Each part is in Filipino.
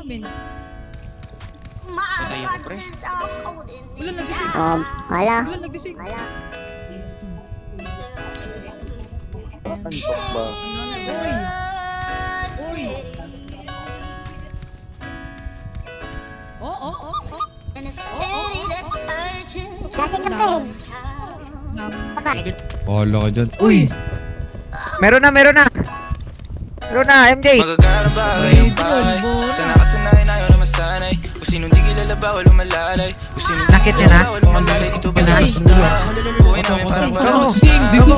namin. Patay ako, pre. Wala nagising. Wala. Wala nagising. Wala. Antok ba? Uy. Uy. Oh. Kasi ka pre. Baka. Bahala ka dyan. Uy! Meron na! Meron na, MJ! Magagana ba ngayong bahay? Sana kasanayan ayaw na masanay. Kung sinong di kilala bawal umalalay. Kung sinong di Nakit kilala niya na? bawal umalalay. Ito ba sa basta? Buhay namin parang palabas na.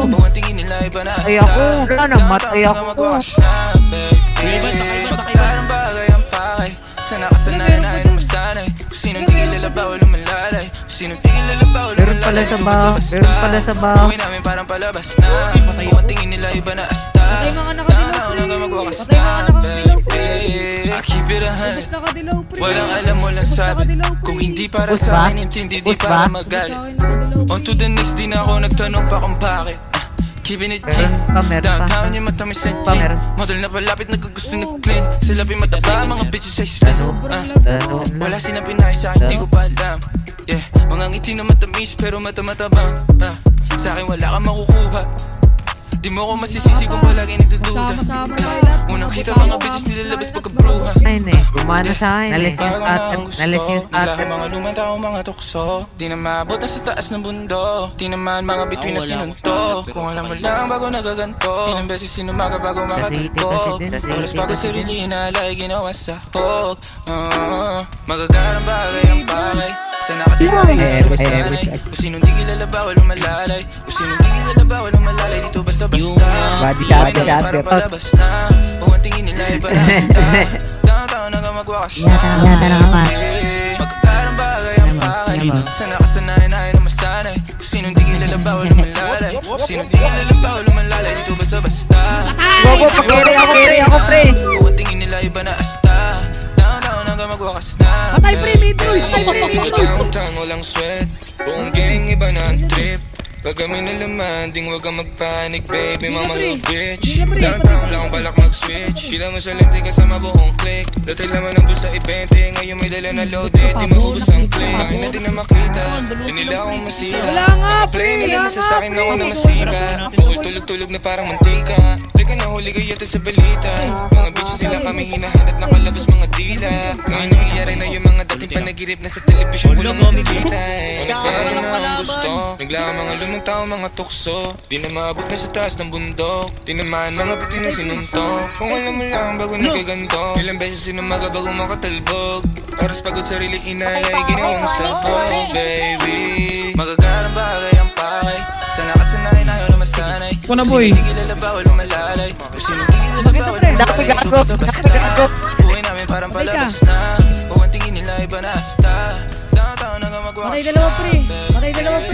Kung ang tingin nila iba na Ay ako! Wala na, matay ako! Magwakas na, baby. Magagana ba ngayong bahay? Sana kasanayan ayaw na masanay. Kung sinong di kilala bawal umalalay. Kung sinong di kilala bawal Meron pala umalalay. sa Ito ba baw. sa basta? Meron pala sa baw. Buhay namin parang palabas na. Kung ang tingin nila iba na asta. Patay mga nakadilaw, pre. Patay mga nakadilaw, pre. I keep it a Mas hundred. nakadilaw, pre. Walang alam mo lang Mas sabi. nakadilaw, pre. Kung hindi para Push sa ba? akin, intindi di Push para ba? Sa magalit. akin nakadilaw, On to the next, di na ako nagtanong pa kung bakit. Keeping it G. Meron pa. Downtown yung matamis sa G. Meron. Model na palapit, nagkagusto na clean. Sa labi mataba, mga bitches ay slim. Ganun lang. Wala sinapinay sa akin, di ko pa alam. Yeah, mga ngiti na matamis pero mata-matabang. Sa akin wala kang makukuha. Di mo ako masisisi kung palagi nagdududa. Sama-sama tayo lahat. Unang kita mga bitches nilalabas pagkabruha. Ayun eh, gumana sa akin. Nalis yung starter. Nalis yung starter. Mga lumang tao, mga tukso. Di na maabot na sa taas ng bundok. Di naman mga bituin na sinuntok. Kung alam mo lang bago nagaganto. Ilang beses sinumaga bago makatagpo. Oras bago sarili inalay, ginawa sa hok. Magagarang bagay ang bagay. Sana kasi makikita masanay. Kung sinong di kilala bawal umalalay. Kung sinong di kilala bawal umalalay. Dito basta-basta. Body Buhay shot, namin shot, parang shot. palabas na. Kung ang tingin nila iba na asta. Downtown hanggang magwakas na. Yata na ka. Magkakarang bagay ang bagay. Sana kasanayan ayaw na masanay. Kung sinong di kilala bawal umalalay. Kung sinong di kilala bawal umalalay. Dito basta-basta. Gogo, pakere ako, pre! Ako, pre! Kung ang tingin nila iba na asta. Downtown hanggang magwakas na. Patay, pre, Midroy. Patay, pre, Midroy. Downtown walang sweat. Buong gang iba na ang trip. Pag kami nalamanding, wag kang magpanik, baby, mama little bitch. Downtown lang akong balak mag-switch. Sila mo sa lente kasama buong click. Dati laman ng bulsa i-20, ngayon may dala na loaded. Di maubos ang click. Kain na din na makita, di nila akong masira. Wala nga, pre. Play na nasa sa'kin ako na masira. Bukol tulog-tulog na parang mantika. Di ka nahuli kayo sa balita. Mga bitches nila kami hinahanap, nakalabas mga dila. Ngayon nangyayari na yung mga dating panagirip na sa telebisyon ko lang nakikita. Nagbago na ang gusto. Naglaan mga lumang tao, mga tukso. Di na maabot na sa taas ng bundok. Di naman mga piti na sinuntok. Kung alam mo lang bago nagaganto. Ilang beses sinumaga bago makatalbog. Oras pagod sarili inalay, ginawang sabog, baby. Magagarang bagay ang pakay. Sana kasanayan ayaw na masanay. Ako na, boy. Kung sino di kilala bawal umalalay. Kung sino di kilala bawal Dako, umalalay. gago. Ito basta-basta. Buhay namin parang palabas na. Kung ang tingin nila iba na asta. Downtown hanggang magwakas Patay dalawa, pre. na, Patay dalawa, pre.